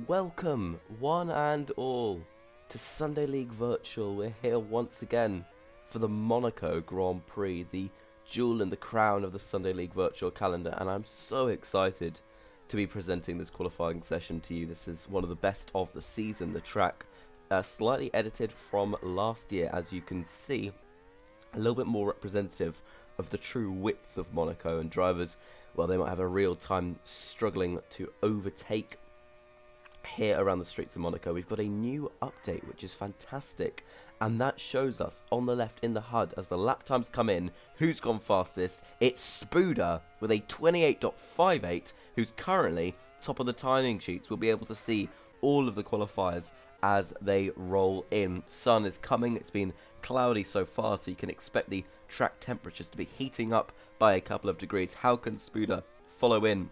Welcome, one and all, to Sunday League Virtual. We're here once again for the Monaco Grand Prix, the jewel in the crown of the Sunday League Virtual calendar, and I'm so excited to be presenting this qualifying session to you. This is one of the best of the season. The track, slightly edited from last year, as you can see, a little bit more representative of the true width of Monaco, and drivers, well, they might have a real time struggling to overtake here around the streets of Monaco. We've got a new update, which is fantastic, and that shows us on the left in the HUD as the lap times come in who's gone fastest. It's Spuda with a 28.58, who's currently top of the timing sheets. We'll be able to see all of the qualifiers as they roll in. Sun is coming. It's been cloudy so far, so you can expect the track temperatures to be heating up by a couple of degrees. How can Spuda follow in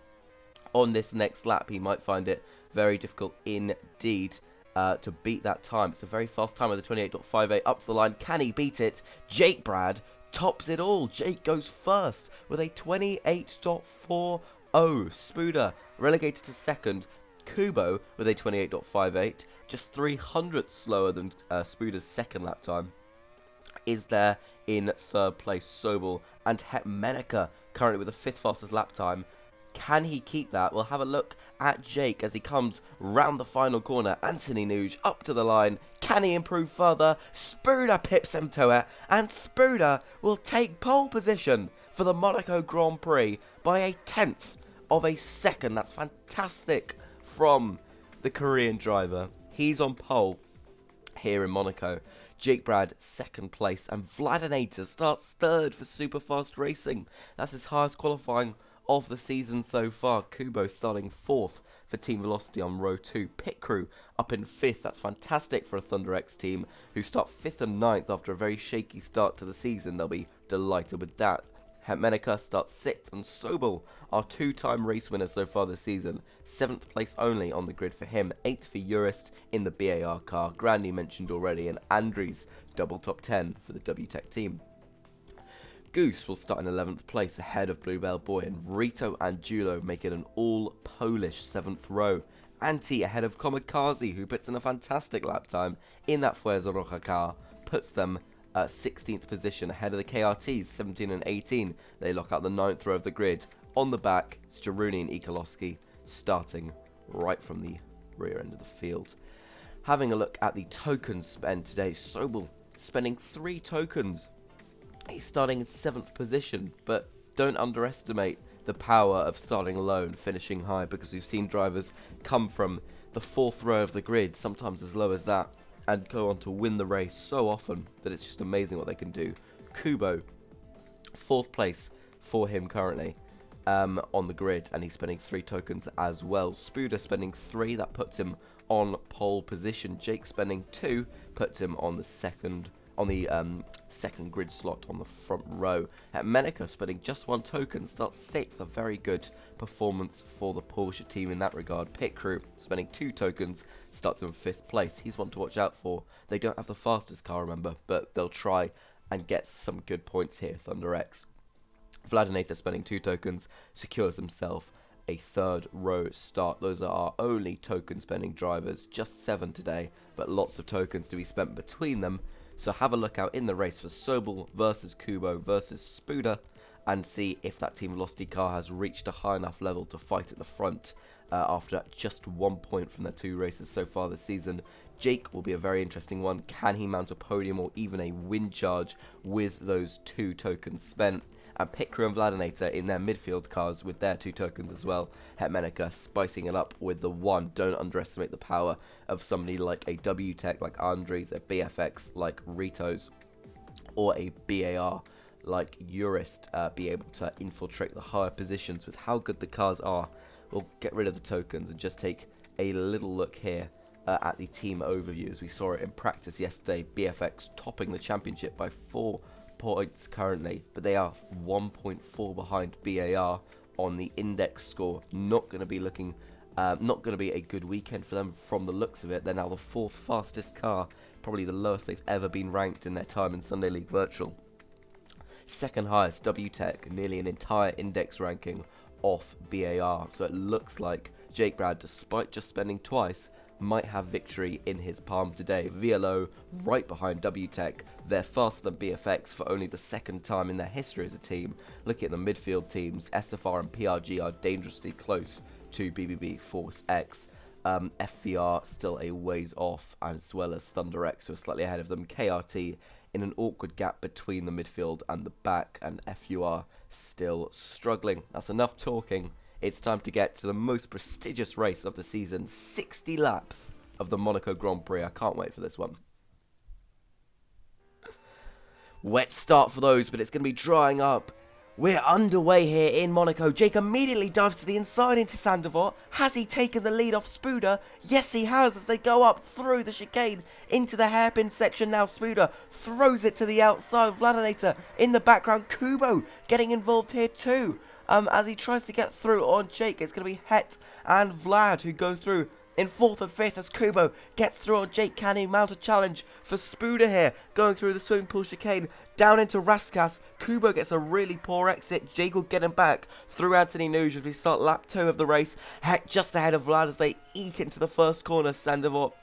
on this next lap? He might find it very difficult indeed to beat that time. It's a very fast time with a 28.58 up to the line. Can he beat it? Jake Brad tops it all. Jake goes first with a 28.40. Spuda relegated to second. Kubo with a 28.58, just 300 slower than Spuda's second lap time, is there in third place. Sobel and Hetmenica currently with the fifth fastest lap time. Can he keep that? We'll have a look at Jake as he comes round the final corner. Anthony Nuge up to the line. Can he improve further? Spuda pips him to it, and Spuda will take pole position for the Monaco Grand Prix by a tenth of a second. That's fantastic from the Korean driver. He's on pole here in Monaco. Jake Brad second place, and Vladinator starts third for Superfast Racing. That's his highest qualifying of the season so far. Kubo starting fourth for Team Velocity on row 2. Pit Crew up in fifth. That's fantastic for a Thunder X team who start fifth and ninth after a very shaky start to the season. They'll be delighted with that. Hetmenica starts sixth, and Sobel, our two-time race winner so far this season, seventh place only on the grid for him. Eighth for Urist in the BAR car, Grandy mentioned already, and Andries double top 10 for the WTEC team. Goose will start in 11th place ahead of Bluebell Boy, and Rito and Julo make it an all-Polish 7th row. Anti ahead of Kamikaze, who puts in a fantastic lap time in that Fuerza Roja car, puts them 16th position ahead of the KRTs, 17 and 18. They lock out the 9th row of the grid. On the back, it's Jaruni and Ikolowski starting right from the rear end of the field. Having a look at the tokens spent today, Sobel spending 3 tokens. He's starting in 7th position, but don't underestimate the power of starting low and finishing high, because we've seen drivers come from the 4th row of the grid, sometimes as low as that, and go on to win the race so often that it's just amazing what they can do. Kubo, 4th place for him currently on the grid, and he's spending 3 tokens as well. Spuda spending 3, that puts him on pole position. Jake spending 2 puts him on the second grid slot on the front row. Hetmenica spending just 1 token starts 6th, a very good performance for the Porsche team in that regard. Pit Crew spending 2 tokens starts in 5th place. He's one to watch out for. They don't have the fastest car, remember, but they'll try and get some good points here, Thunder X. Vladinator spending 2 tokens secures himself a 3rd row start. Those are our only token spending drivers, just 7 today, but lots of tokens to be spent between them. So have a look out in the race for Sobel versus Kubo versus Spuda, and see if that Team Velocity car has reached a high enough level to fight at the front after just 1 point from their 2 races so far this season. Jake will be a very interesting one. Can he mount a podium or even a win charge with those 2 tokens spent? And Pit Crew and Vladinator in their midfield cars with their 2 tokens as well. Hetmenica spicing it up with the 1. Don't underestimate the power of somebody like a WTEC like Andries, a BFX like Ritos, or a BAR like Urist be able to infiltrate the higher positions with how good the cars are. We'll get rid of the tokens and just take a little look here at the team overview as we saw it in practice yesterday. BFX topping the championship by 4 points currently, but they are 1.4 behind BAR on the index score. Not going to be looking not going to be a good weekend for them from the looks of it. They're now the 4th fastest car, probably the lowest they've ever been ranked in their time in Sunday League Virtual. Second highest WTEC, nearly an entire index ranking off BAR, so it looks like Jake Brad, despite just spending twice, might have victory in his palm today. VLO right behind WTech. They're faster than BFX for only the second time in their history as a team. Looking at the midfield teams, SFR and PRG are dangerously close to BBB Force X. FVR still a ways off, as well as Thunder X, who are slightly ahead of them. KRT in an awkward gap between the midfield and the back, and FUR still struggling. That's enough talking. It's time to get to the most prestigious race of the season, 60 laps of the Monaco Grand Prix. I can't wait for this one. Wet start for those, but it's going to be drying up. We're underway here in Monaco. Jake immediately dives to the inside into Sandoval. Has he taken the lead off Spuda? Yes, he has, as they go up through the chicane into the hairpin section. Now Spuda throws it to the outside. Vladinator in the background. Kubo getting involved here too. As he tries to get through on Jake. It's going to be Het and Vlad who go through in 4th and 5th as Kubo gets through on Jake. Can he mount a challenge for Spuda here? Going through the swimming pool chicane down into Raskas. Kubo gets a really poor exit. Jake will get him back through Anthony Nuge as we start lap 2 of the race. Het just ahead of Vlad as they eke into the first corner. Sandoval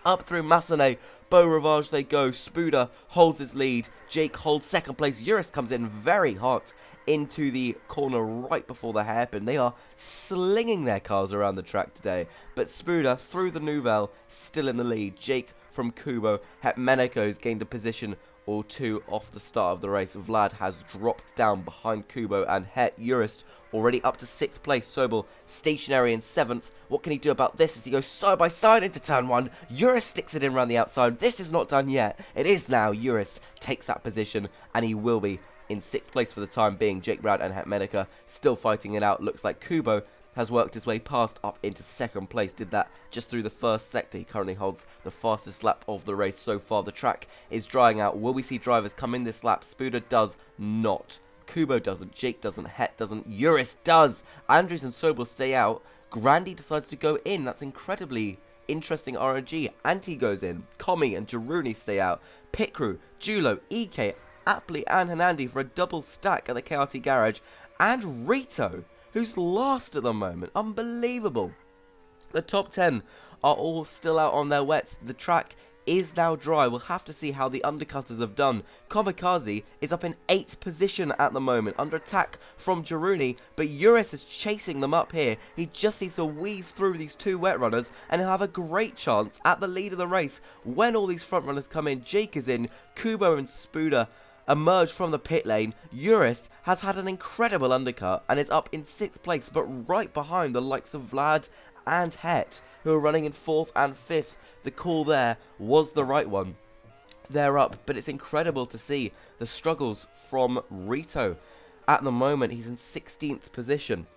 up through Massenet. Beau Rivage they go. Spuda holds his lead. Jake holds second place. Eurus comes in very hot into the corner right before the hairpin. They are slinging their cars around the track today. But Spuda through the Nouvelle still in the lead. Jake from Kubo. Monaco's gained a position or two off the start of the race. Vlad has dropped down behind Kubo and Het. Eurus already up to 6th place. Sobel stationary in 7th. What can he do about this as he goes side by side into turn 1? Eurus sticks it in around the outside. This is not done yet. It is now. Eurus takes that position and he will be in 6th place for the time being. Jake Brad and Hetmenica still fighting it out. Looks like Kubo has worked his way past up into 2nd place. Did that just through the first sector. He currently holds the fastest lap of the race so far. The track is drying out. Will we see drivers come in this lap? Spuda does not. Kubo doesn't. Jake doesn't. Het doesn't. Eurus does. Andrews and Sobel stay out. Grandy decides to go in. That's incredibly interesting RNG. Anti goes in. Commie and Jaruni stay out. Pit Crew, Julo, EK, Apley and Hanandi for a double stack at the KRT garage, and Rito, who's last at the moment. Unbelievable. The top 10 are all still out on their wets. The track is now dry. We'll have to see how the undercutters have done. Kamikaze is up in 8th position at the moment, under attack from Jaruni, but Eurus is chasing them up here. He just needs to weave through these 2 wet runners and he'll have a great chance at the lead of the race when all these front runners come in. Jake is in. Kubo and Spuda emerged from the pit lane. Eurus has had an incredible undercut and is up in 6th place, but right behind the likes of Vlad and Het, who are running in 4th and 5th. The call there was the right one. They're up, but it's incredible to see the struggles from Rito. At the moment, he's in 16th position.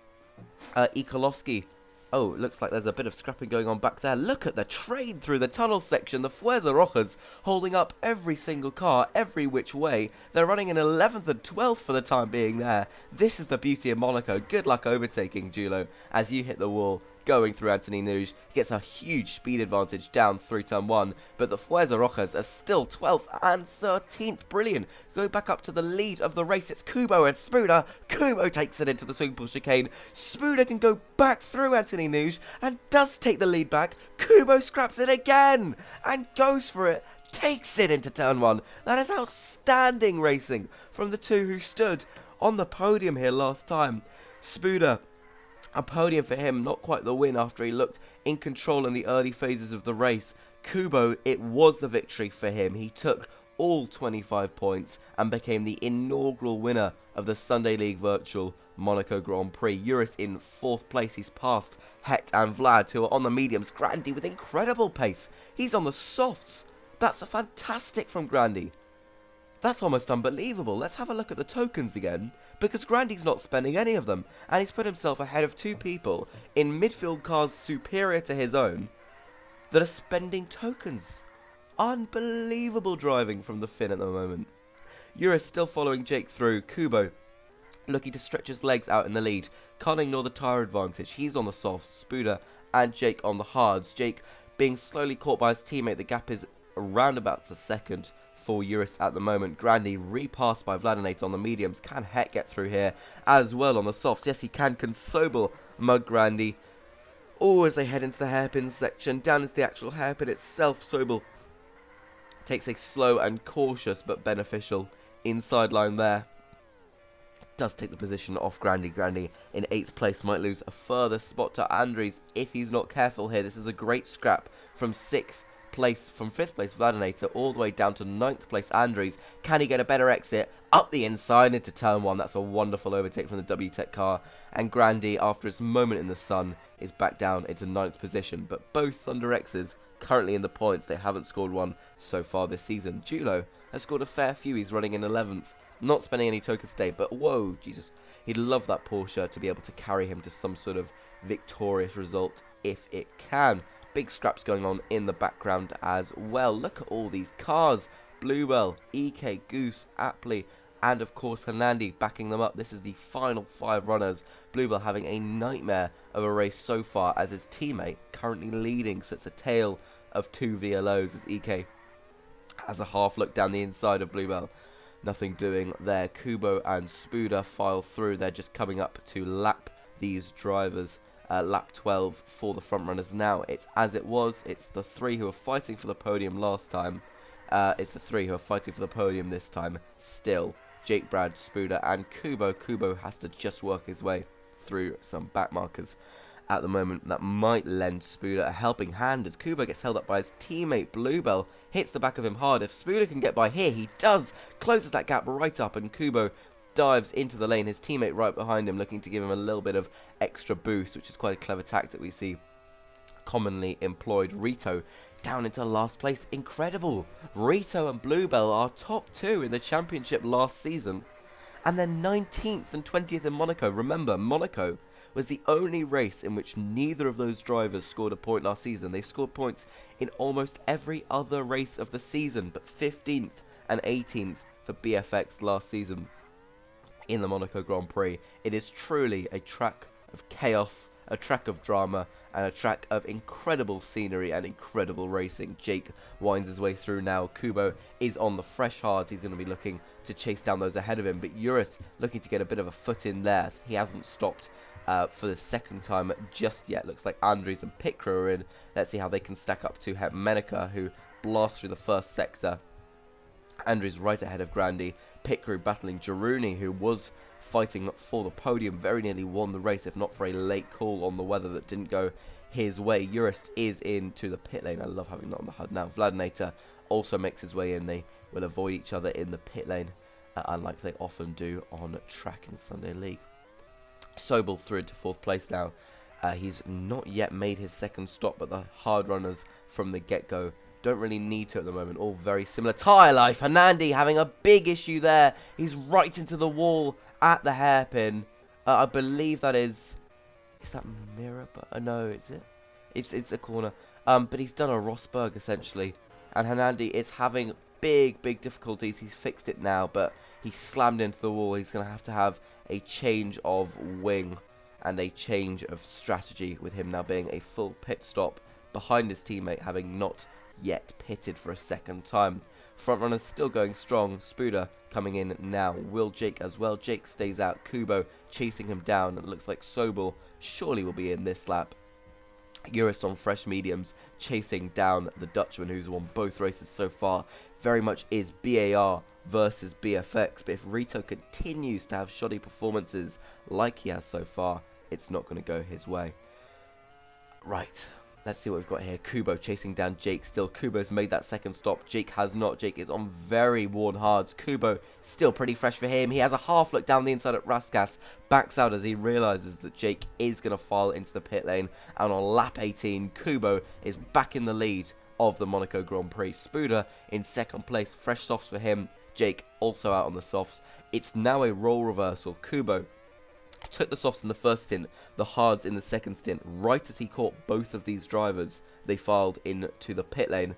Ikolowski. Oh, looks like there's a bit of scrapping going on back there. Look at the trade through the tunnel section. The Fuerza Rojas holding up every single car, every which way. They're running in 11th and 12th for the time being there. This is the beauty of Monaco. Good luck overtaking, Julo, as you hit the wall. Going through Anthony Nuge, he gets a huge speed advantage down through turn 1, but the Fuerza Rojas are still 12th and 13th. Brilliant. Go back up to the lead of the race. It's Kubo and Spuda. Kubo takes it into the swimming pool chicane. Spuda can go back through Anthony Nuge and does take the lead back. Kubo scraps it again and goes for it. Takes it into turn 1. That is outstanding racing from the 2 who stood on the podium here last time. Spuda, a podium for him, not quite the win after he looked in control in the early phases of the race. Kubo, it was the victory for him. He took all 25 points and became the inaugural winner of the Sunday League Virtual Monaco Grand Prix. Eurus in 4th place. He's passed Het and Vlad, who are on the mediums. Grandy with incredible pace. He's on the softs. That's a fantastic from Grandy. That's almost unbelievable. Let's have a look at the tokens again, because Grandy's not spending any of them, and he's put himself ahead of 2 people in midfield cars superior to his own that are spending tokens. Unbelievable driving from the Finn at the moment. Eurus still following Jake through. Kubo looking to stretch his legs out in the lead. Can't ignore the tyre advantage. He's on the softs. Spuda and Jake on the hards. Jake being slowly caught by his teammate. The gap is around about a second for Eurus at the moment. Grandy repassed by Vladinator on the mediums. Can Het get through here as well on the softs? Yes, he can. Sobel mug Grandy. Oh, as they head into the hairpin section, down into the actual hairpin itself, Sobel takes a slow and cautious but beneficial inside line there. Does take the position off Grandy. Grandy in 8th place might lose a further spot to Andries if he's not careful here. This is a great scrap from 5th place Vladinator all the way down to 9th place Andries. Can he get a better exit up the inside into turn 1? That's a wonderful overtake from the WTEC car, and Grandy, after its moment in the sun, is back down into 9th position. But both Thunder X's currently in the points. They haven't scored one so far this season. Julo has scored a fair few. He's running in 11th. Not spending any tokens today, but whoa, Jesus. He'd love that Porsche to be able to carry him to some sort of victorious result if it can. Big scraps going on in the background as well. Look at all these cars. Bluebell, EK, Goose, Apley, and of course Hernandi backing them up. This is the final 5 runners. Bluebell having a nightmare of a race so far as his teammate currently leading. So it's a tale of 2 VLOs as EK has a half look down the inside of Bluebell. Nothing doing there. Kubo and Spuda file through. They're just coming up to lap these drivers. Lap 12 for the front runners now. It's as it was. It's the 3 who were fighting for the podium last time. It's the 3 who are fighting for the podium this time still. Jake, Brad, Spuda and Kubo. Kubo has to just work his way through some back markers at the moment. That might lend Spuda a helping hand as Kubo gets held up by his teammate Bluebell. Hits the back of him hard. If Spuda can get by here, he does. Closes that gap right up, and Kubo dives into the lane. His teammate right behind him looking to give him a little bit of extra boost, which is quite a clever tactic we see commonly employed. Rito down into last place. Incredible. Rito and Bluebell are top 2 in the championship last season, and then 19th and 20th in Monaco. Remember, Monaco was the only race in which neither of those drivers scored a point last season. They scored points in almost every other race of the season, but 15th and 18th for BFX last season in the Monaco Grand Prix. It is truly a track of chaos, a track of drama, and a track of incredible scenery and incredible racing. Jake winds his way through now. Kubo is on the fresh hards. He's going to be looking to chase down those ahead of him, but Urus looking to get a bit of a foot in there. He hasn't stopped for the second time just yet. Looks like Andries and Pikra are in. Let's see how they can stack up to Menica, who blasts through the first sector. Andries right ahead of Grandy. Pikra battling Jaruni, who was fighting for the podium, very nearly won the race if not for a late call on the weather that didn't go his way. Urist is into the pit lane. I love having that on the HUD now. Vladinator also makes his way in. They will avoid each other in the pit lane, unlike they often do on track in Sunday League. Sobel through into 4th place now. He's not yet made his second stop, but the hard runners from the get-go don't really need to at the moment. All very similar. Tyre life. Hernandi having a big issue there. He's right into the wall at the hairpin. I believe that is that mirror? But no, is it? It's a corner. But he's done a Rosberg essentially, and Hernandi is having big difficulties. He's fixed it now, but he slammed into the wall. He's going to have a change of wing and a change of strategy, with him now being a full pit stop behind his teammate, having not yet pitted for a second time. Front runners still going strong. Spuda coming in now. Will Jake as well. Jake stays out. Kubo chasing him down. It looks like Sobel surely will be in this lap. Urist on fresh mediums chasing down the Dutchman, who's won both races so far. Very much is BAR versus BFX, but if Rito continues to have shoddy performances like he has so far, it's not going to go his way. Right, let's see what we've got here. Kubo chasing down Jake still. Kubo's made that second stop. Jake has not. Jake is on very worn hards. Kubo still pretty fresh for him. He has a half look down the inside at Raskas. Backs out as he realises that Jake is going to file into the pit lane. And on lap 18, Kubo is back in the lead of the Monaco Grand Prix. Spuda in second place. Fresh softs for him. Jake also out on the softs. It's now a role reversal. Kubo took the softs in the first stint, the hards in the second stint. Right as he caught both of these drivers, they filed into the pit lane.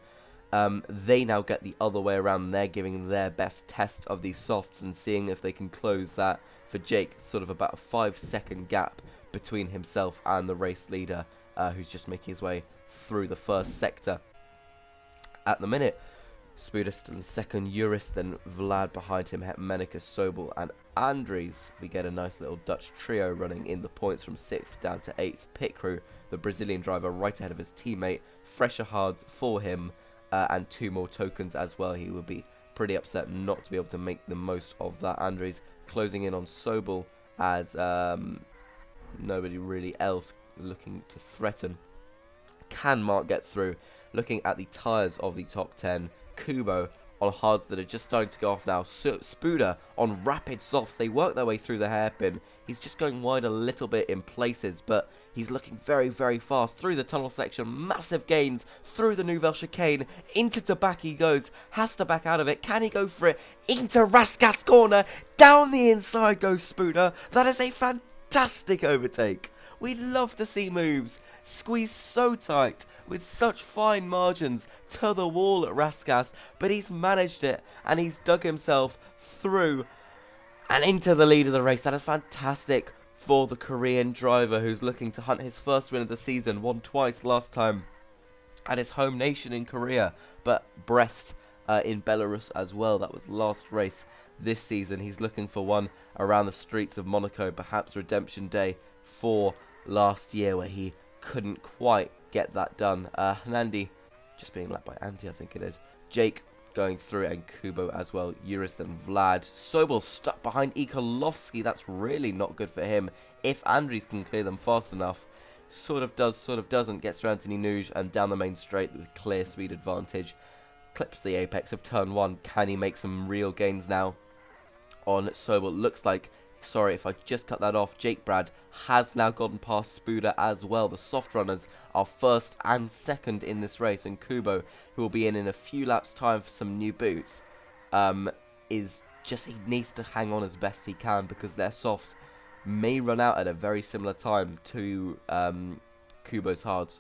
They now get the other way around. They're giving their best test of these softs and seeing if they can close that for Jake. Sort of about a 5-second gap between himself and the race leader, who's just making his way through the first sector at the minute. Spuda still in second, Juris, then Vlad behind him, Hetmanicus, Sobel and Andries. We get a nice little Dutch trio running in the points from 6th down to 8th. Pit crew, the Brazilian driver right ahead of his teammate, fresher hards for him, and 2 more tokens as well. He would be pretty upset not to be able to make the most of that. Andries closing in on Sobel as nobody really else looking to threaten. Can Mark get through? Looking at the tyres of the top 10, Kubo on hards that are just starting to go off now. Spuda on rapid softs. They work their way through the hairpin. He's just going wide a little bit in places, but he's looking very, very fast through the tunnel section. Massive gains through the Nouvelle Chicane. Into Tabac he goes. Has to back out of it. Can he go for it? Into Raskas corner. Down the inside goes Spuda. That is a fantastic overtake. We'd love to see moves squeezed so tight with such fine margins to the wall at Raskas, but he's managed it and he's dug himself through and into the lead of the race. That is fantastic for the Korean driver who's looking to hunt his first win of the season. Won twice last time at his home nation in Korea, but Brest in Belarus as well. That was last race this season. He's looking for one around the streets of Monaco, perhaps redemption day for last year where he couldn't quite get that done. Nandi just being lapped by Anti, I think it is. Jake going through and Kubo as well. Juris then Vlad. Sobel stuck behind Ikolovsky. That's really not good for him. If Andries can clear them fast enough. Sort of does, sort of doesn't. Gets through Anthony Nuge and down the main straight with clear speed advantage. Clips the apex of turn 1. Can he make some real gains now on Sobel? Looks like, sorry if I just cut that off, Jake Brad has now gotten past Spuda as well. The soft runners are first and second in this race, and Kubo, who will be in a few laps time for some new boots, is just, he needs to hang on as best he can because their softs may run out at a very similar time to Kubo's hards.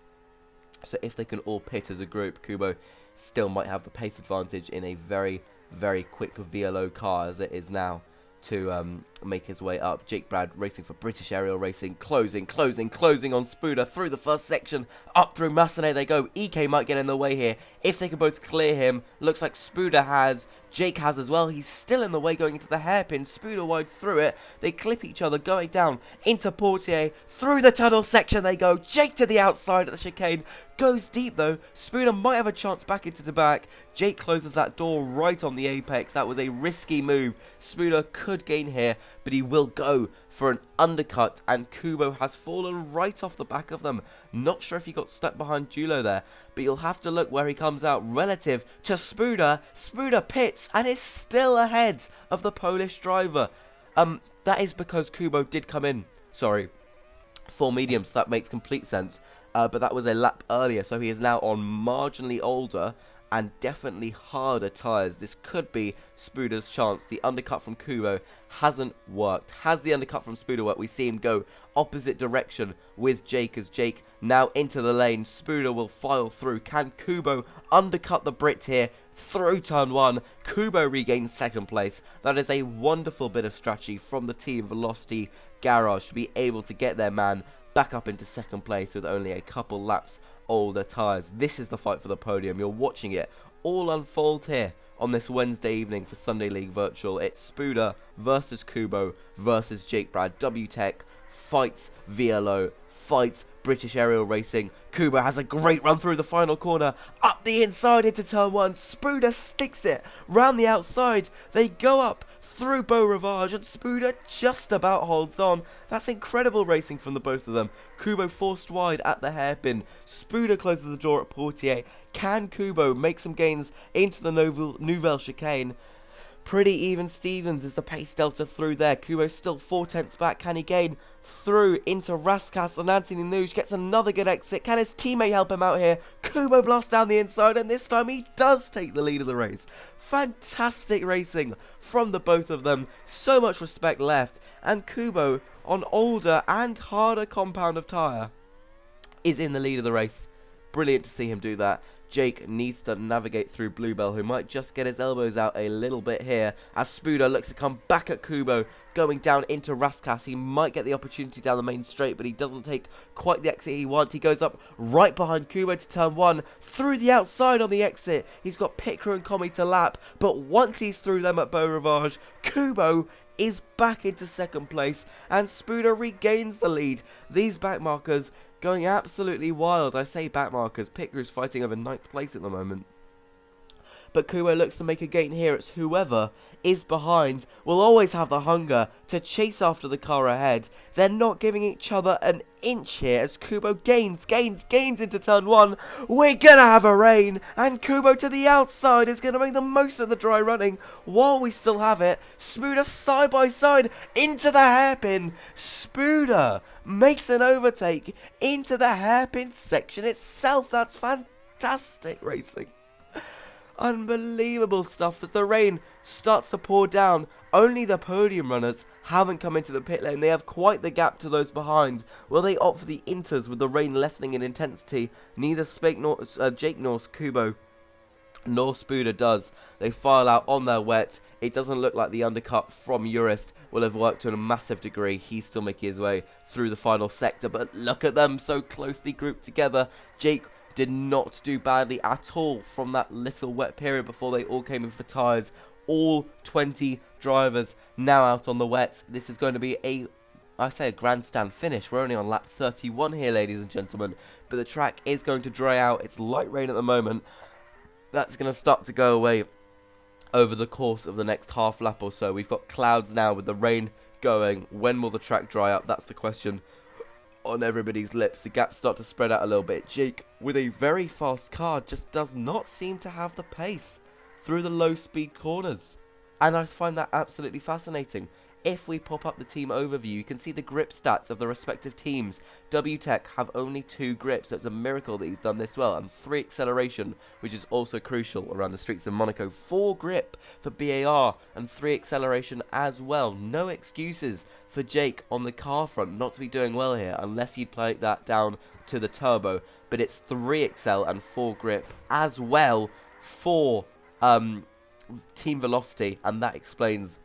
So if they can all pit as a group, Kubo still might have the pace advantage in a very, very quick VLO car as it is now to make his way up. Jake Brad racing for British Aerial Racing, closing on Spuda through the first section, up through Massenet they go. EK might get in the way here if they can both clear him. Looks like Spuda has, Jake has as well. He's still in the way going into the hairpin. Spuda wide through it. They clip each other going down into Portier. Through the tunnel section they go. Jake to the outside of the chicane. Goes deep though. Spuda might have a chance back into the back. Jake closes that door right on the apex. That was a risky move. Spuda could gain here, but he will go for an undercut, and Kubo has fallen right off the back of them. Not sure if he got stuck behind Julo there, but you'll have to look where he comes out relative to Spuda. Spuda pits and is still ahead of the Polish driver. That is because Kubo did come in, for mediums. That makes complete sense. But that was a lap earlier, so he is now on marginally older and definitely harder tyres. This could be Spuda's chance. The undercut from Kubo hasn't worked. Has the undercut from Spuda worked? We see him go opposite direction with Jake as Jake now into the lane. Spuda will file through. Can Kubo undercut the Brit here through turn 1? Kubo regains second place. That is a wonderful bit of strategy from the team Velocity Garage to be able to get their man back up into second place with only a couple laps older tyres. This is the fight for the podium. You're watching it all unfold here on this Wednesday evening for Sunday League Virtual. It's Spuda versus Kubo versus Jake Brad. WTech fights VLO, fights British Aerial Racing. Kubo has a great run through the final corner, up the inside into turn 1. Spuda sticks it round the outside. They go up through Beau Rivage, and Spuda just about holds on. That's incredible racing from the both of them. Kubo forced wide at the hairpin. Spuda closes the door at Portier. Can Kubo make some gains into the Nouvelle Chicane? Pretty even Stevens is the pace delta through there. Kubo still 4/10 back. Can he gain through into Raskas, and Anthony Nuge gets another good exit. Can his teammate help him out here? Kubo blasts down the inside, and this time he does take the lead of the race. Fantastic racing from the both of them. So much respect left. And Kubo, on older and harder compound of tyre, is in the lead of the race. Brilliant to see him do that. Jake needs to navigate through Bluebell, who might just get his elbows out a little bit here, as Spuda looks to come back at Kubo, going down into Raskas. He might get the opportunity down the main straight, but he doesn't take quite the exit he wants. He goes up right behind Kubo to turn 1, through the outside on the exit. He's got Pit Crew and Commie to lap, but once he's through them at Beau Rivage, Kubo is back into second place, and Spuda regains the lead. These backmarkers going absolutely wild. I say backmarkers, Pit Crew's fighting over 9th place at the moment. But Kubo looks to make a gain here. It's whoever is behind will always have the hunger to chase after the car ahead. They're not giving each other an inch here as Kubo gains into turn 1. We're gonna have a rain, and Kubo to the outside is gonna make the most of the dry running while we still have it. Spuda side by side into the hairpin. Spuda makes an overtake into the hairpin section itself. That's fantastic racing. Unbelievable stuff as the rain starts to pour down. Only the podium runners haven't come into the pit lane. They have quite the gap to those behind. Will they opt for the inters with the rain lessening in intensity? Neither Jake nor Kubo nor Spuda does. They file out on their wet. It doesn't look like the undercut from Urist will have worked to a massive degree. He's still making his way through the final sector, but look at them so closely grouped together. Jake did not do badly at all from that little wet period before they all came in for tyres. All 20 drivers now out on the wets. This is going to be a grandstand finish. We're only on lap 31 here, ladies and gentlemen, but the track is going to dry out. It's light rain at the moment. That's going to start to go away over the course of the next half lap or so. We've got clouds now with the rain going. When will the track dry up? That's the question on everybody's lips. The gaps start to spread out a little bit. Jake, with a very fast car, just does not seem to have the pace through the low speed corners, and I find that absolutely fascinating. If we pop up the team overview, you can see the grip stats of the respective teams. WTech have only 2 grips, so it's a miracle that he's done this well, and 3 acceleration, which is also crucial around the streets of Monaco. 4 grip for BAR, and 3 acceleration as well. No excuses for Jake on the car front not to be doing well here, unless you'd play that down to the turbo. But it's 3 excel and 4 grip as well for team velocity, and that explains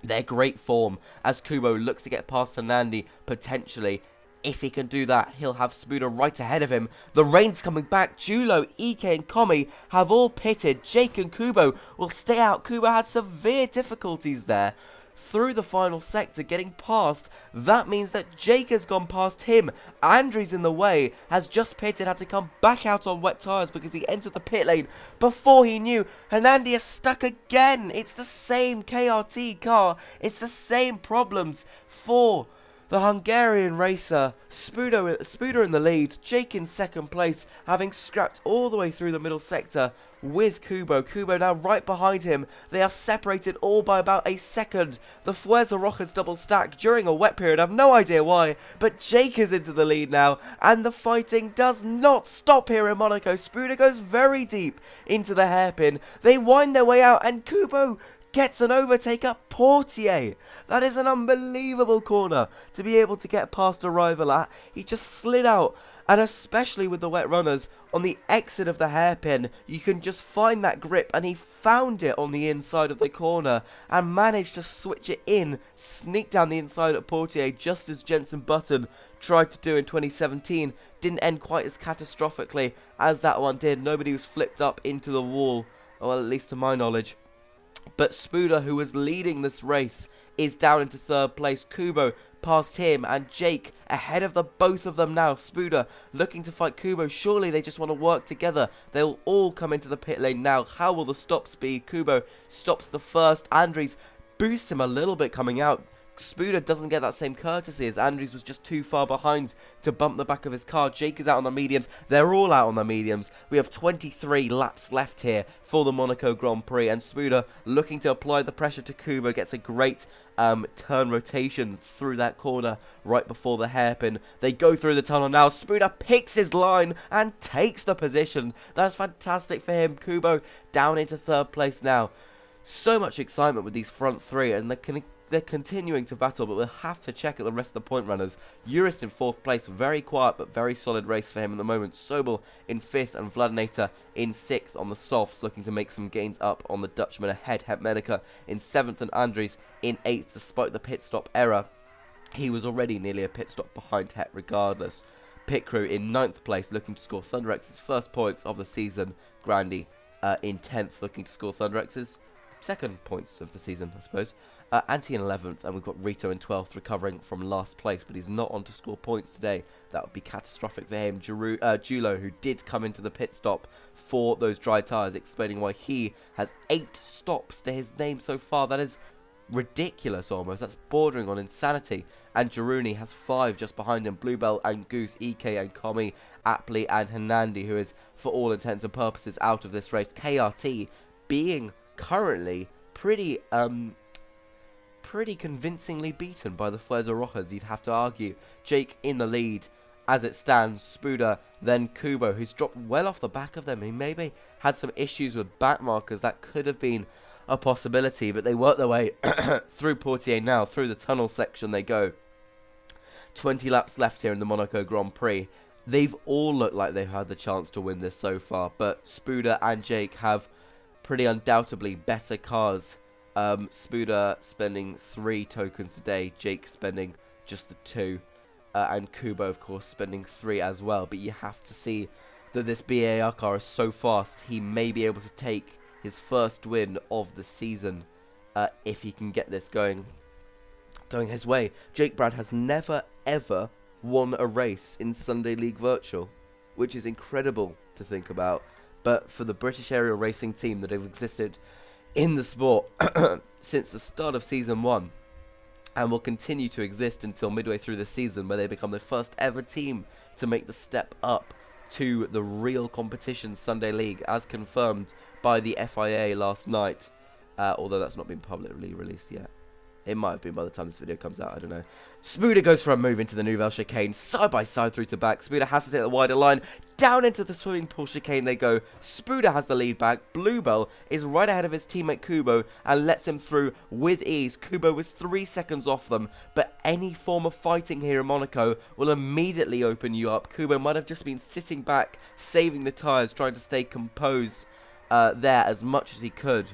their great form as Kubo looks to get past Hernandi potentially. If he can do that, he'll have Spuda right ahead of him. The rain's coming back. Julo, EK and Commie have all pitted. Jake and Kubo will stay out. Kubo had severe difficulties there through the final sector getting past. That means that Jake has gone past him. Andrew's in the way, has just pitted, had to come back out on wet tyres because he entered the pit lane before he knew. Hernandi is stuck again. It's the same KRT car. It's the same problems for the Hungarian racer. Spuda in the lead, Jake in second place, having scrapped all the way through the middle sector with Kubo. Kubo now right behind him. They are separated all by about a second. The Fuerza Rojas double stack during a wet period. I have no idea why, but Jake is into the lead now, and the fighting does not stop here in Monaco. Spuda goes very deep into the hairpin. They wind their way out, and Kubo gets an overtake at Portier. That is an unbelievable corner to be able to get past a rival at. He just slid out, and especially with the wet runners on the exit of the hairpin, you can just find that grip, and he found it on the inside of the corner and managed to switch it in, sneak down the inside at Portier, just as Jenson Button tried to do in 2017. Didn't end quite as catastrophically as that one did. Nobody was flipped up into the wall, well, at least to my knowledge. But Spuda, who was leading this race, is down into third place. Kubo past him, and Jake ahead of the both of them now. Spuda looking to fight Kubo. Surely they just want to work together. They'll all come into the pit lane now. How will the stops be? Kubo stops the first. Andries boosts him a little bit coming out. Spuda doesn't get that same courtesy as Andries was just too far behind to bump the back of his car. Jake is out on the mediums. They're all out on the mediums. We have 23 laps left here for the Monaco Grand Prix, and Spuda looking to apply the pressure to Kubo gets a great turn rotation through that corner right before the hairpin. They go through the tunnel now. Spuda picks his line and takes the position. That's fantastic for him. Kubo down into third place now. So much excitement with these front three, and the they're continuing to battle, but we'll have to check at the rest of the point runners. Eurus in 4th place, very quiet but very solid race for him at the moment. Sobel in 5th and Vladinator in 6th on the softs, looking to make some gains up on the Dutchman ahead. Hepmenica in 7th and Andries in 8th despite the pit stop error. He was already nearly a pit stop behind Het regardless. Pit crew in 9th place, looking to score ThunderX's first points of the season. Grandy in 10th, looking to score ThunderX's second points of the season, I suppose. Anti in 11th, and we've got Rito in 12th, recovering from last place, but he's not on to score points today. That would be catastrophic for him. Julo, who did come into the pit stop for those dry tyres, explaining why he has 8 stops to his name so far. That is ridiculous almost. That's bordering on insanity. And Jaruni has 5 just behind him. Bluebell and Goose, EK and Komi, Apley and Hanandi, who is for all intents and purposes out of this race. KRT being currently pretty convincingly beaten by the Fuerza Rojas, you'd have to argue. Jake in the lead as it stands. Spuda, then Kubo, who's dropped well off the back of them. He maybe had some issues with back markers. That could have been a possibility, but they work their way through Portier now. Through the tunnel section they go. 20 laps left here in the Monaco Grand Prix. They've all looked like they've had the chance to win this so far, but Spuda and Jake have pretty undoubtedly better cars. Spuda spending 3 tokens today, Jake spending just the 2, and Kubo of course spending 3 as well. But you have to see that this BAR car is so fast, he may be able to take his first win of the season if he can get this going his way. Jake Brad has never ever won a race in Sunday League Virtual, which is incredible to think about. But for the British aerial racing team that have existed in the sport since the start of Season 1, and will continue to exist until midway through the season, where they become the first ever team to make the step up to the real competition Sunday League, as confirmed by the FIA last night, although that's not been publicly released yet. It might have been by the time this video comes out, I don't know. Spuda goes for a move into the Nouvelle chicane, side by side through to back. Spuda has to take the wider line. Down into the swimming pool chicane they go. Spuda has the lead back. Bluebell is right ahead of his teammate Kubo and lets him through with ease. Kubo was 3 seconds off them, but any form of fighting here in Monaco will immediately open you up. Kubo might have just been sitting back, saving the tyres, trying to stay composed there as much as he could.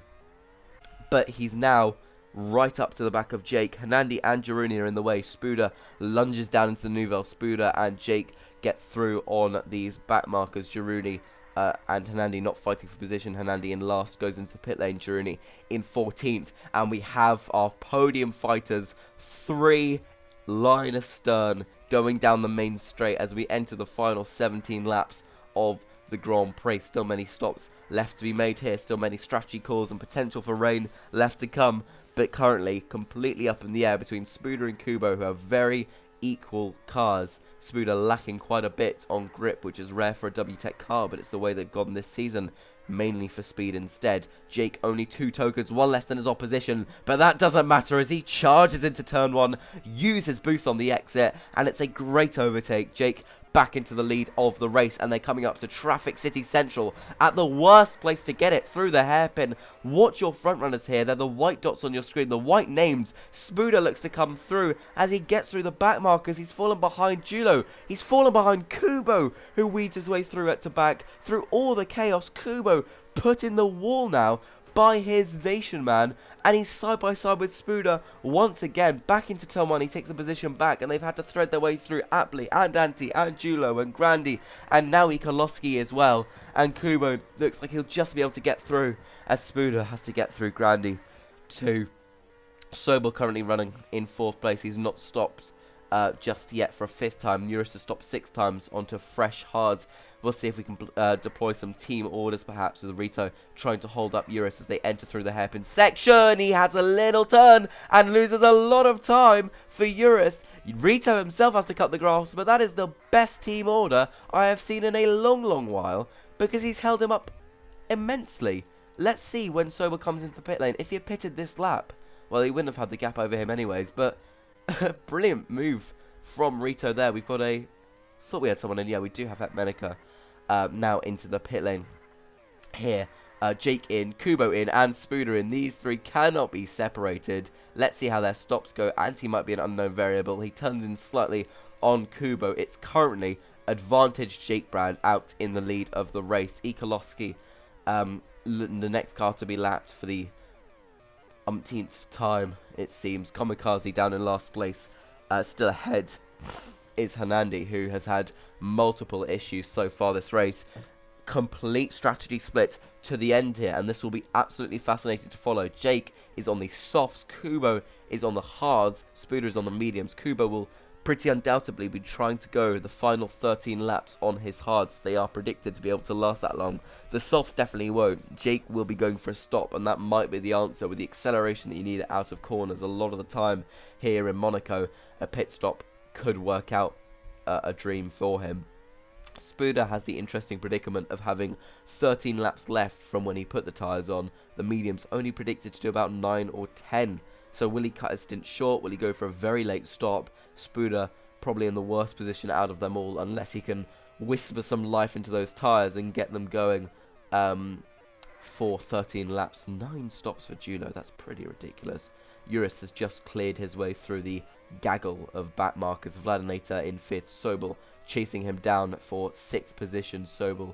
But he's now right up to the back of Jake. Hanandi and Jaruni are in the way. Spuda lunges down into the Nouvelle. Spuda and Jake get through on these back markers. Jaruni and Hanandi not fighting for position. Hanandi in last, goes into the pit lane. Jaruni in 14th. And we have our podium fighters 3 line astern going down the main straight as we enter the final 17 laps of the Grand Prix. Still many stops left to be made here. Still many strategy calls and potential for rain left to come. But currently completely up in the air between Spuda and Kubo, who have very equal cars. Spuda lacking quite a bit on grip, which is rare for a WTEC car, but it's the way they've gone this season, mainly for speed instead. Jake only 2 tokens, 1 less than his opposition, but that doesn't matter as he charges into turn 1, uses boost on the exit, and it's a great overtake. Jake back into the lead of the race, and they're coming up to Traffic City Central at the worst place to get it, through the hairpin. Watch your front runners here. They're the white dots on your screen, the white names. Spuda looks to come through as he gets through the back markers. He's fallen behind Julo. He's fallen behind Kubo, who weeds his way through at to back. Through all the chaos, Kubo put in the wall now by his nation man, and he's side by side with Spuda once again. Back into turn 1, he takes a position back, and they've had to thread their way through Apley and Anti and Julo and Grandy and now Koloski as well. And Kubo looks like he'll just be able to get through as Spuda has to get through Grandy too. Sobel currently running in 4th place. He's not stopped just yet for a 5th time. Eurus has stopped 6 times onto fresh hards. We'll see if we can deploy some team orders perhaps with Rito trying to hold up Eurus as they enter through the hairpin section. He has a little turn and loses a lot of time for Eurus. Rito himself has to cut the grass, but that is the best team order I have seen in a long while, because he's held him up immensely. Let's see when Sobel comes into the pit lane. If he had pitted this lap, well, he wouldn't have had the gap over him anyways, but brilliant move from Rito there. We've got thought we had someone in. Yeah, we do have that Menica now into the pit lane here Jake in, Kubo in, and Spooder in. These three cannot be separated. Let's see how their stops go. Anti might be an unknown variable. He turns in slightly on Kubo. It's currently advantage Jake Brand out in the lead of the race. Ikolowski, the next car to be lapped for the umpteenth time, it seems. Kamikaze down in last place. Still ahead is Hernandi, who has had multiple issues so far this race. Complete strategy split to the end here, and this will be absolutely fascinating to follow. Jake is on the softs, Kubo is on the hards, Spooder is on the mediums. Kubo will pretty undoubtedly be trying to go the final 13 laps on his hards. They are predicted to be able to last that long. The softs definitely won't. Jake will be going for a stop, and that might be the answer with the acceleration that you need out of corners. A lot of the time here in Monaco, a pit stop could work out a dream for him. Spooder has the interesting predicament of having 13 laps left from when he put the tyres on. The mediums only predicted to do about 9 or 10. So will he cut his stint short? Will he go for a very late stop? Spooder probably in the worst position out of them all, unless he can whisper some life into those tyres and get them going for 13 laps. 9 stops for Juno, that's pretty ridiculous. Uris has just cleared his way through the gaggle of back markers. Vladinator in 5th, Sobel chasing him down for 6th position. Sobel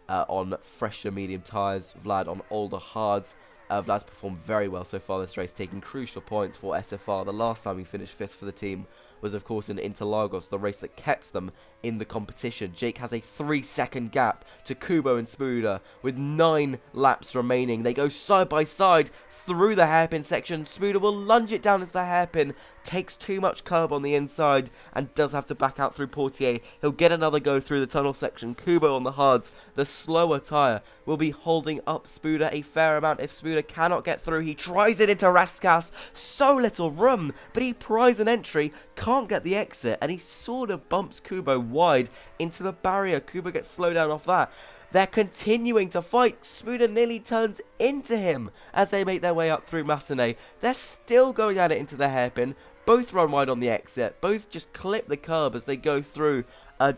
on fresher medium tyres, Vlad on older hards. Vlad's performed very well so far this race, taking crucial points for SFR. The last time he finished 5th for the team was, of course, in Interlagos, the race that kept them in the competition. Jake has a 3-second gap to Kubo and Spooder with 9 laps remaining. They go side by side through the hairpin section. Spooder will lunge it down as the hairpin, takes too much curb on the inside and does have to back out through Portier. He'll get another go through the tunnel section. Kubo on the hards, the slower tyre, will be holding up Spooder a fair amount. If Spooder cannot get through, he tries it into Raskas. So little room, but he pries an entry, can't get the exit, and he sort of bumps Kubo wide into the barrier. Kubo gets slowed down off that. They're continuing to fight. Spooder nearly turns into him as they make their way up through Massenet. They're still going at it into the hairpin. Both run wide on the exit. Both just clip the curb as they go through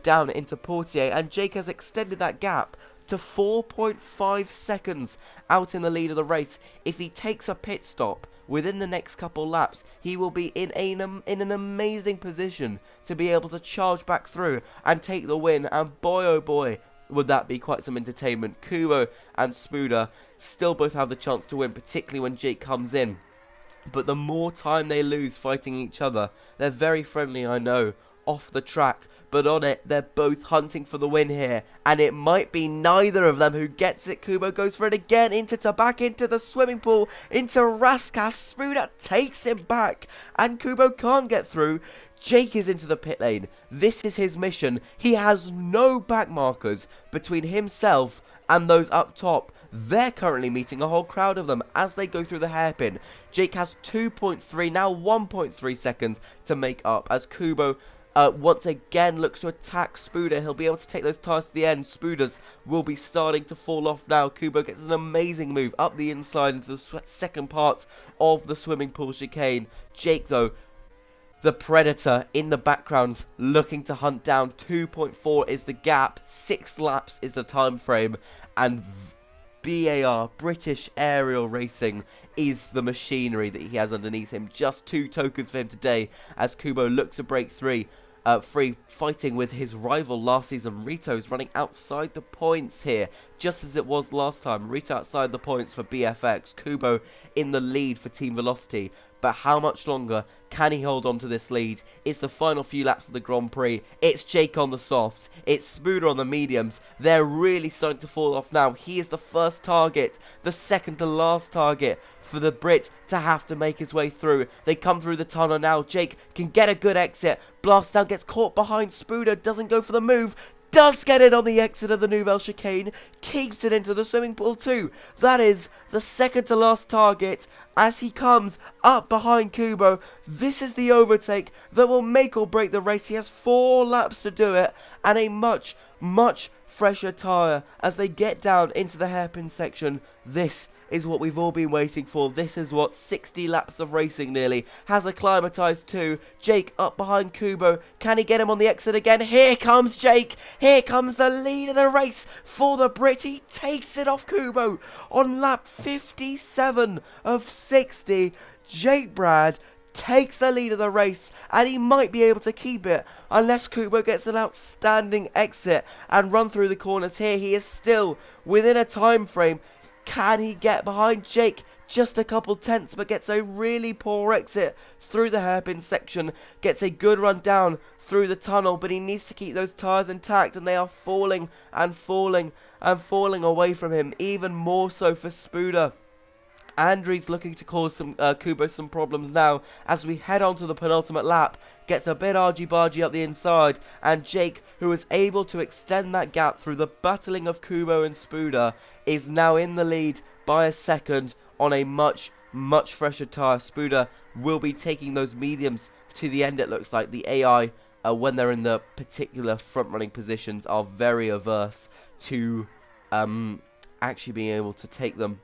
down into Portier. And Jake has extended that gap to 4.5 seconds out in the lead of the race. If he takes a pit stop within the next couple laps, he will be in an amazing position to be able to charge back through and take the win. And boy oh boy, would that be quite some entertainment. Kubo and Spooder still both have the chance to win, particularly when Jake comes in. But the more time they lose fighting each other, they're very friendly, I know, off the track, but on it, they're both hunting for the win here, and it might be neither of them who gets it. Kubo goes for it again, back into the swimming pool, into Raskas. Spooder takes him back, and Kubo can't get through. Jake is into the pit lane. This is his mission. He has no back markers between himself and those up top. They're currently meeting a whole crowd of them as they go through the hairpin. Jake has 2.3, now 1.3 seconds to make up as Kubo once again looks to attack Spooder. He'll be able to take those tyres to the end. Spooders will be starting to fall off now. Kubo gets an amazing move up the inside into the second part of the swimming pool chicane. Jake, though, the Predator in the background, looking to hunt down. 2.4 is the gap, 6 laps is the time frame, and BAR, British Aerial Racing, is the machinery that he has underneath him. Just 2 tokens for him today as Kubo looks to break free, fighting with his rival last season. Rito's running outside the points here, just as it was last time. Rito outside the points for BFX, Kubo in the lead for Team Velocity. But how much longer can he hold on to this lead? It's the final few laps of the Grand Prix. It's Jake on the softs. It's Spooder on the mediums. They're really starting to fall off now. He is the first target, the second to last target for the Brit to have to make his way through. They come through the tunnel now. Jake can get a good exit. Blast down, gets caught behind Spooder, doesn't go for the move. Does get it on the exit of the Nouvelle Chicane, keeps it into the swimming pool too. That is the second to last target as he comes up behind Kubo. This is the overtake that will make or break the race. He has 4 laps to do it, and a much fresher tyre as they get down into the hairpin section. This is what we've all been waiting for. This is what 60 laps of racing nearly has acclimatized to. Jake up behind Kubo. Can he get him on the exit again? Here comes Jake. Here comes the lead of the race for the Brit. He takes it off Kubo on lap 57 of 60. Jake Brad takes the lead of the race, and he might be able to keep it unless Kubo gets an outstanding exit and run through the corners here. He is still within a time frame. Can he get behind Jake? Just a couple tenths, but gets a really poor exit through the hairpin section. Gets a good run down through the tunnel, but he needs to keep those tyres intact, and they are falling and falling and falling away from him. Even more so for Spuda. Andri's looking to cause Kubo some problems now as we head on to the penultimate lap. Gets a bit argy-bargy up the inside, and Jake, who was able to extend that gap through the battling of Kubo and Spuda, is now in the lead by a second on a much fresher tyre. Spuda will be taking those mediums to the end, it looks like. The AI, when they're in the particular front-running positions, are very averse to actually being able to take them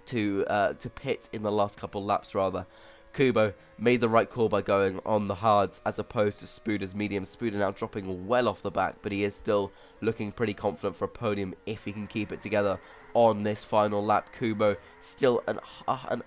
to pit in the last couple laps rather. Kubo made the right call by going on the hards as opposed to Spuda's medium. Spuda now dropping well off the back, but he is still looking pretty confident for a podium if he can keep it together on this final lap. Kubo still an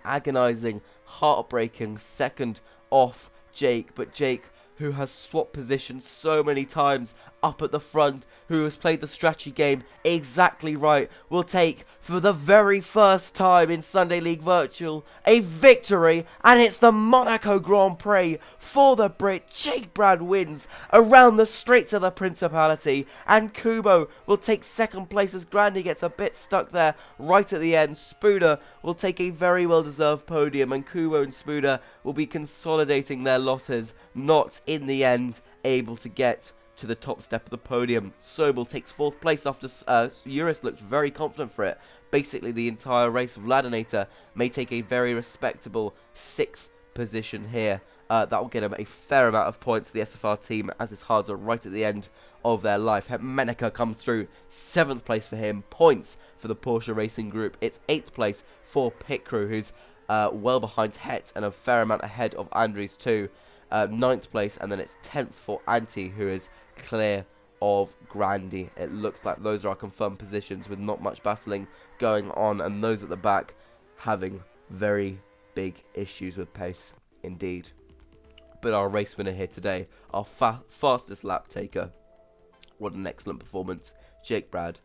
agonizing, heartbreaking second off Jake, but Jake, who has swapped positions so many times up at the front, who has played the strategy game exactly right, will take, for the very first time in Sunday League Virtual, a victory, and it's the Monaco Grand Prix for the Brit. Jake Brad wins around the straights of the Principality, and Kubo will take second place as Grandy gets a bit stuck there right at the end. Spuda will take a very well-deserved podium, and Kubo and Spuda will be consolidating their losses, not in the end able to get to the top step of the podium. Sobel takes 4th place after Eurus looked very confident for it. Basically the entire race. Vladinator may take a very respectable 6th position here. That will get him a fair amount of points for the SFR team as his hards are right at the end of their life. Menica comes through, 7th place for him. Points for the Porsche Racing Group. It's 8th place for Pit Crew, who's well behind Het and a fair amount ahead of Andres too. 9th place, and then it's 10th for Anti, who is clear of Grandy. It looks like those are our confirmed positions with not much battling going on, and those at the back having very big issues with pace indeed. But our race winner here today, our fastest lap taker, what an excellent performance. Jake Brad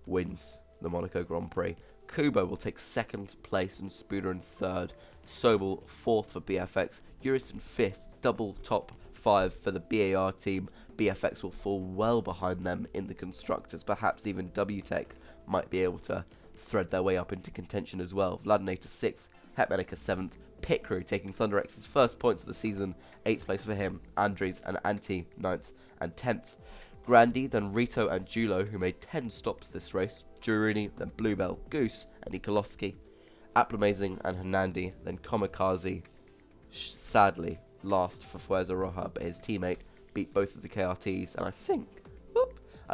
wins the Monaco Grand Prix. Kubo will take 2nd place and Spuda in 3rd. Sobel 4th for BFX. Eurus in 5th. Double top 5 for the BAR team. BFX will fall well behind them in the constructors. Perhaps even WTech might be able to thread their way up into contention as well. Vladinator 6th, Hetmanica 7th, Pit Crew taking ThunderX's first points of the season, 8th place for him, Andres and Anti 9th and 10th. Grandy, then Rito and Julo, who made 10 stops this race, Giurini, then Bluebell, Goose and Nikolowski, Applamazing and Hernandi, then Kamikaze, sadly last for Fuerza Roja, but his teammate beat both of the KRTs, and I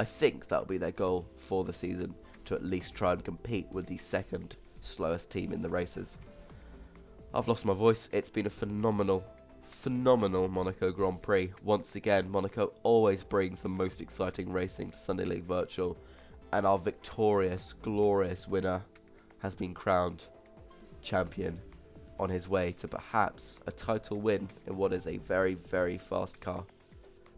think that'll be their goal for the season, to at least try and compete with the 2nd slowest team in the races. I've lost my voice. It's been a phenomenal Monaco Grand Prix. Once again, Monaco always brings the most exciting racing to Sunday League Virtual, and our victorious, glorious winner has been crowned champion on his way to perhaps a title win in what is a very fast car.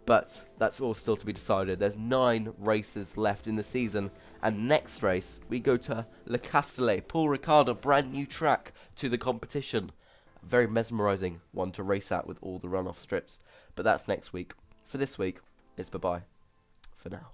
But that's all still to be decided. There's 9 races left in the season, and next race we go to Le Castellet, Paul Ricard, a brand new track to the competition. A very mesmerising one to race at with all the runoff strips. But that's next week. For this week, it's bye-bye for now.